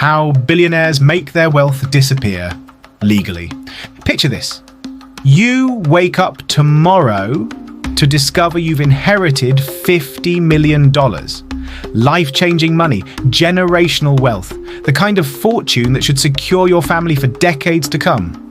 how billionaires make their wealth disappear legally. Picture this. You wake up tomorrow to discover you've inherited $50 million. Life-changing money, generational wealth, the kind of fortune that should secure your family for decades to come.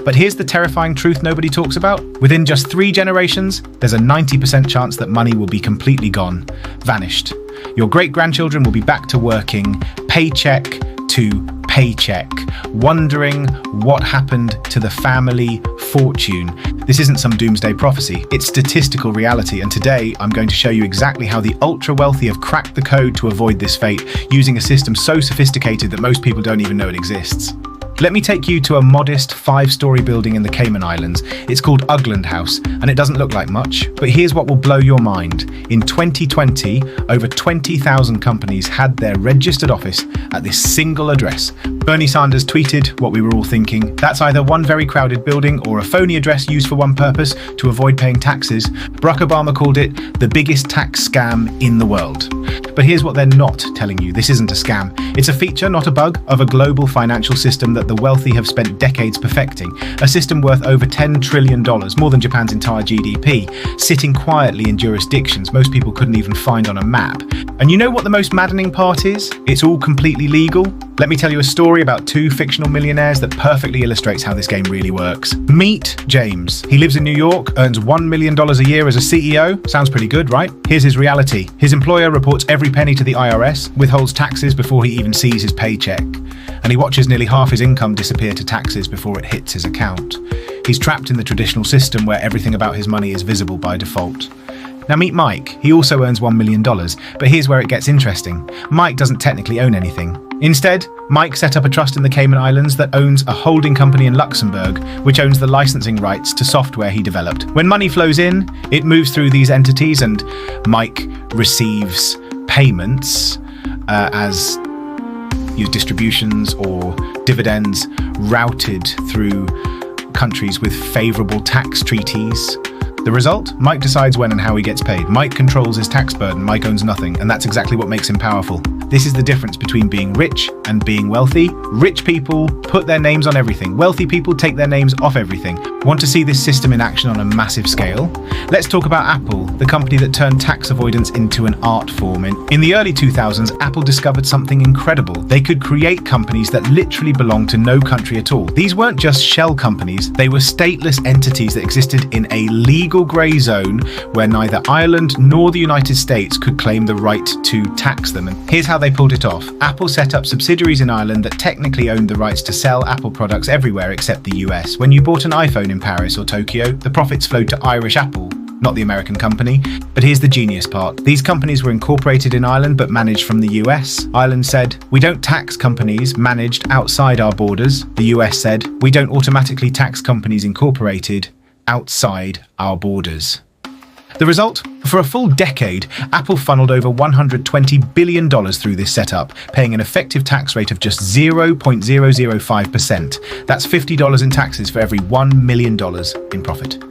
But here's the terrifying truth nobody talks about. Within just 3 generations, there's a 90% chance that money will be completely gone, vanished. Your great-grandchildren will be back to working, paycheck to paycheck, wondering what happened to the family fortune. This isn't some doomsday prophecy, it's statistical reality, and today I'm going to show you exactly how the ultra-wealthy have cracked the code to avoid this fate, using a system so sophisticated that most people don't even know it exists. Let me take you to a modest 5-story building in the Cayman Islands. It's called Ugland House, and it doesn't look like much, but here's what will blow your mind. In 2020, over 20,000 companies had their registered office at this single address. Bernie Sanders tweeted what we were all thinking. That's either one very crowded building or a phony address used for one purpose, to avoid paying taxes. Barack Obama called it the biggest tax scam in the world. But here's what they're not telling you. This isn't a scam. It's a feature, not a bug, of a global financial system that the wealthy have spent decades perfecting. A system worth over $10 trillion, more than Japan's entire GDP, sitting quietly in jurisdictions most people couldn't even find on a map. And you know what the most maddening part is? It's all completely legal. Let me tell you a story about 2 fictional millionaires that perfectly illustrates how this game really works. Meet James. He lives in New York, earns $1 million a year as a CEO. Sounds pretty good, right? Here's his reality. His employer reports every penny to the IRS, withholds taxes before he even sees his paycheck, and he watches nearly half his income disappear to taxes before it hits his account. He's trapped in the traditional system where everything about his money is visible by default. Now meet Mike. He also earns $1 million, but here's where it gets interesting. Mike doesn't technically own anything. Instead, Mike set up a trust in the Cayman Islands that owns a holding company in Luxembourg, which owns the licensing rights to software he developed. When money flows in, it moves through these entities, and Mike receives payments as distributions or dividends routed through countries with favorable tax treaties. The result? Mike decides when and how he gets paid. Mike controls his tax burden. Mike owns nothing, and that's exactly what makes him powerful. This is the difference between being rich and being wealthy. Rich people put their names on everything. Wealthy people take their names off everything. Want to see this system in action on a massive scale? Let's talk about Apple, the company that turned tax avoidance into an art form. In the early 2000s, Apple discovered something incredible. They could create companies that literally belonged to no country at all. These weren't just shell companies, they were stateless entities that existed in a legal grey zone where neither Ireland nor the United States could claim the right to tax them. And here's how they pulled it off. Apple set up subsidiaries in Ireland that technically owned the rights to sell Apple products everywhere except the US. When you bought an iPhone in Paris or Tokyo, the profits flowed to Irish Apple, not the American company. But here's the genius part. These companies were incorporated in Ireland but managed from the US. Ireland said, we don't tax companies managed outside our borders. The US said, we don't automatically tax companies incorporated outside our borders. The result? For a full decade, Apple funneled over $120 billion through this setup, paying an effective tax rate of just 0.005%. That's $50 in taxes for every $1 million in profit.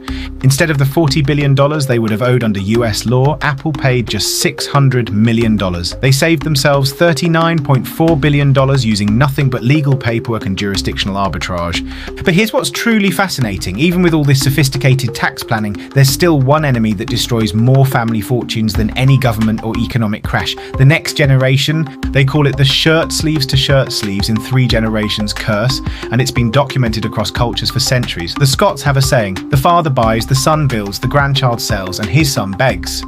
Instead of the $40 billion they would have owed under US law, Apple paid just $600 million. They saved themselves $39.4 billion using nothing but legal paperwork and jurisdictional arbitrage. But here's what's truly fascinating. Even with all this sophisticated tax planning, there's still one enemy that destroys more family fortunes than any government or economic crash. The next generation, they call it the shirtsleeves to shirtsleeves in 3 generations curse, and it's been documented across cultures for centuries. The Scots have a saying, the father buys, the son builds, the grandchild sells, and his son begs.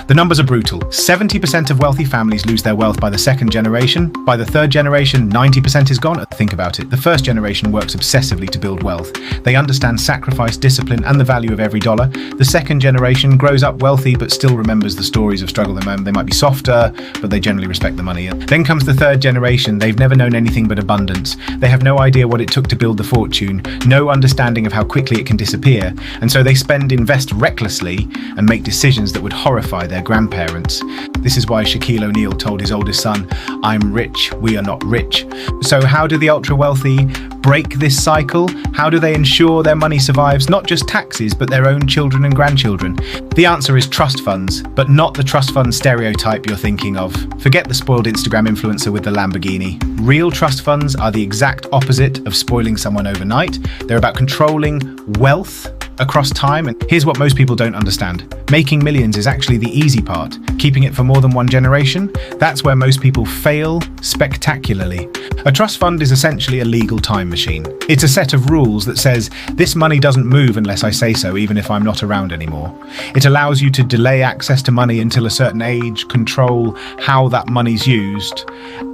The numbers are brutal. 70% of wealthy families lose their wealth by the 2nd generation. By the 3rd generation, 90% is gone. Think about it. The 1st generation works obsessively to build wealth. They understand sacrifice, discipline, and the value of every dollar. The 2nd generation grows up wealthy but still remembers the stories of struggle. They might be softer, but they generally respect the money. Then comes the 3rd generation. They've never known anything but abundance. They have no idea what it took to build the fortune, no understanding of how quickly it can disappear, and so they invest recklessly and make decisions that would horrify them. their grandparents. This is why Shaquille O'Neal told his oldest son, "I'm rich, we are not rich." So how do the ultra-wealthy break this cycle? How do they ensure their money survives not just taxes, but their own children and grandchildren? The answer is trust funds, but not the trust fund stereotype you're thinking of. Forget the spoiled Instagram influencer with the Lamborghini. Real trust funds are the exact opposite of spoiling someone overnight. They're about controlling wealth across time, and here's what most people don't understand. Making millions is actually the easy part. Keeping it for more than one generation, that's where most people fail spectacularly. A trust fund is essentially a legal time machine. It's a set of rules that says, this money doesn't move unless I say so, even if I'm not around anymore. It allows you to delay access to money until a certain age, control how that money's used,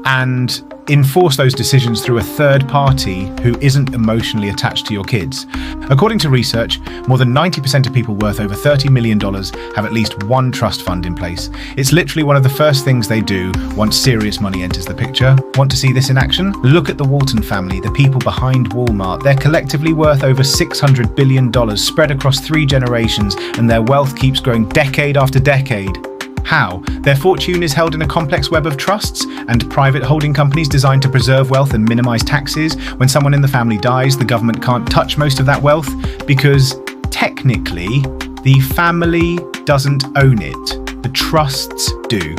and enforce those decisions through a third party who isn't emotionally attached to your kids. According to research, more than 90% of people worth over $30 million have at least one trust fund in place. It's literally one of the first things they do once serious money enters the picture. Want to see this in action? Look at the Walton family, the people behind Walmart. They're collectively worth over $600 billion spread across 3 generations, and their wealth keeps growing decade after decade. How? Their fortune is held in a complex web of trusts and private holding companies designed to preserve wealth and minimize taxes. When someone in the family dies, the government can't touch most of that wealth because technically the family doesn't own it. The trusts do.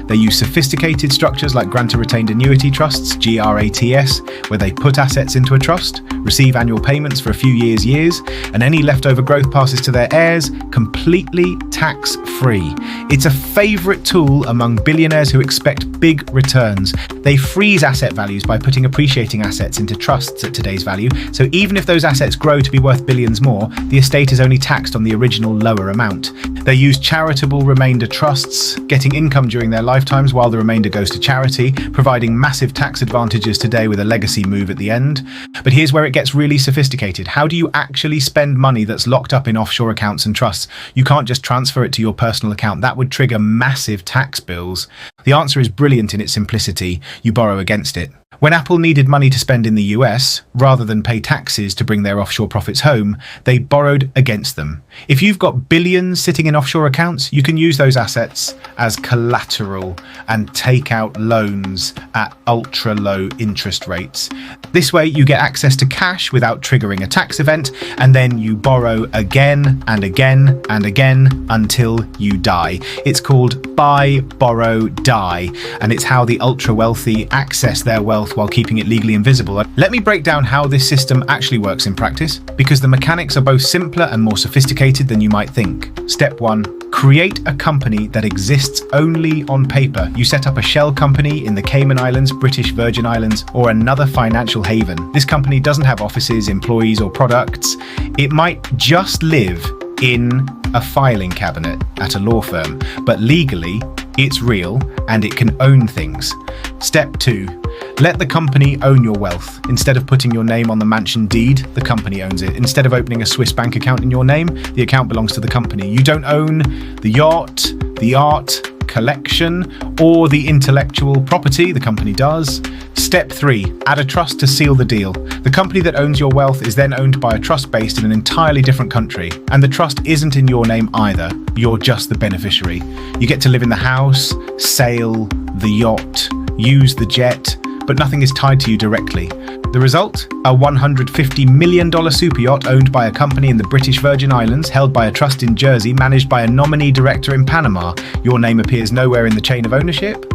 They use sophisticated structures like grantor retained annuity trusts, GRATS, where they put assets into a trust, receive annual payments for a few years, and any leftover growth passes to their heirs completely tax-free. It's a favorite tool among billionaires who expect big returns. They freeze asset values by putting appreciating assets into trusts at today's value, so even if those assets grow to be worth billions more, the estate is only taxed on the original lower amount. They use charitable remainder trusts, getting income during their lifetimes while the remainder goes to charity, providing massive tax advantages today with a legacy move at the end. But here's where it gets really sophisticated. How do you actually spend money that's locked up in offshore accounts and trusts? You can't just transfer it to your personal account. That would trigger massive tax bills. The answer is brilliant in its simplicity. You borrow against it. When Apple needed money to spend in the US, rather than pay taxes to bring their offshore profits home, they borrowed against them. If you've got billions sitting in offshore accounts, you can use those assets as collateral and take out loans at ultra low interest rates. This way you get access to cash without triggering a tax event, and then you borrow again and again and again until you die. It's called buy, borrow, die, and it's how the ultra wealthy access their wealth while keeping it legally invisible. Let me break down how this system actually works in practice, because the mechanics are both simpler and more sophisticated than you might think. Step 1. Create a company that exists only on paper. You set up a shell company in the Cayman Islands, British Virgin Islands, or another financial haven. This company doesn't have offices, employees, or products. It might just live in a filing cabinet at a law firm, but legally it's real and it can own things. Step 2. Let the company own your wealth. Instead of putting your name on the mansion deed, the company owns it. Instead of opening a Swiss bank account in your name, the account belongs to the company. You don't own the yacht, the art collection, or the intellectual property, the company does. Step 3. Add a trust to seal the deal. The company that owns your wealth is then owned by a trust based in an entirely different country, and the trust isn't in your name either. You're just the beneficiary. You get to live in the house, sail the yacht, use the jet, but nothing is tied to you directly. The result? A $150 million super yacht owned by a company in the British Virgin Islands, held by a trust in Jersey, managed by a nominee director in Panama. Your name appears nowhere in the chain of ownership.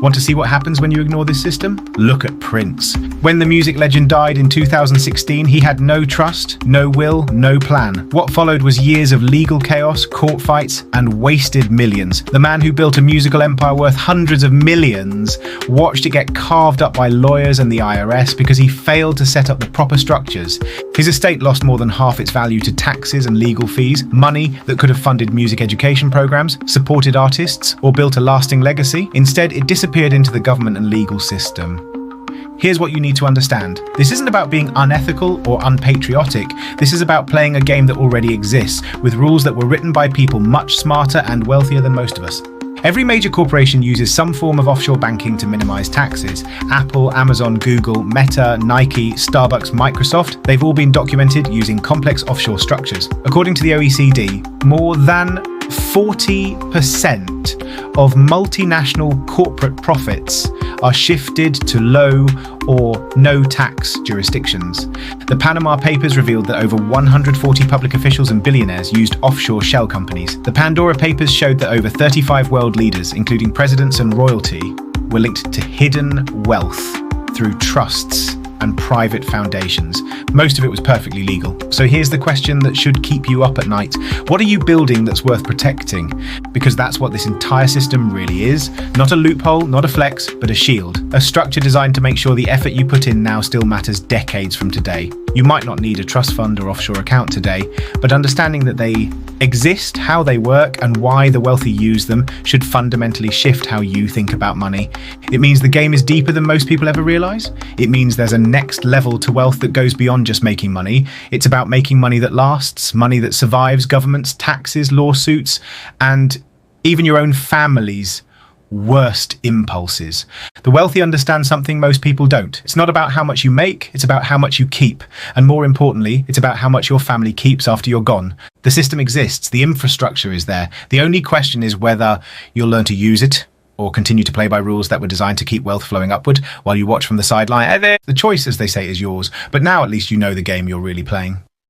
Want to see what happens when you ignore this system? Look at Prince. When the music legend died in 2016, he had no trust, no will, no plan. What followed was years of legal chaos, court fights, and wasted millions. The man who built a musical empire worth hundreds of millions watched it get carved up by lawyers and the IRS because he failed to set up the proper structures. His estate lost more than half its value to taxes and legal fees, money that could have funded music education programs, supported artists, or built a lasting legacy. Instead, it disappeared into the government and legal system. Here's what you need to understand. This isn't about being unethical or unpatriotic. This is about playing a game that already exists, with rules that were written by people much smarter and wealthier than most of us. Every major corporation uses some form of offshore banking to minimize taxes. Apple, Amazon, Google, Meta, Nike, Starbucks, Microsoft, they've all been documented using complex offshore structures. According to the OECD, more than 40% of multinational corporate profits are shifted to low or no tax jurisdictions. The Panama Papers revealed that over 140 public officials and billionaires used offshore shell companies. The Pandora Papers showed that over 35 world leaders, including presidents and royalty, were linked to hidden wealth through trusts and private foundations. Most of it was perfectly legal. So here's the question that should keep you up at night. What are you building that's worth protecting? Because that's what this entire system really is. Not a loophole, not a flex, but a shield. A structure designed to make sure the effort you put in now still matters decades from today. You might not need a trust fund or offshore account today, but understanding that they exist, how they work, and why the wealthy use them should fundamentally shift how you think about money. It means the game is deeper than most people ever realize. It means there's a next level to wealth that goes beyond just making money. It's about making money that lasts, money that survives governments, taxes, lawsuits, and even your own family's worst impulses. The wealthy understand something most people don't. It's not about how much you make, it's about how much you keep. And more importantly, it's about how much your family keeps after you're gone. The system exists, the infrastructure is there. The only question is whether you'll learn to use it or continue to play by rules that were designed to keep wealth flowing upward while you watch from the sideline. The choice, as they say, is yours. But now at least you know the game you're really playing.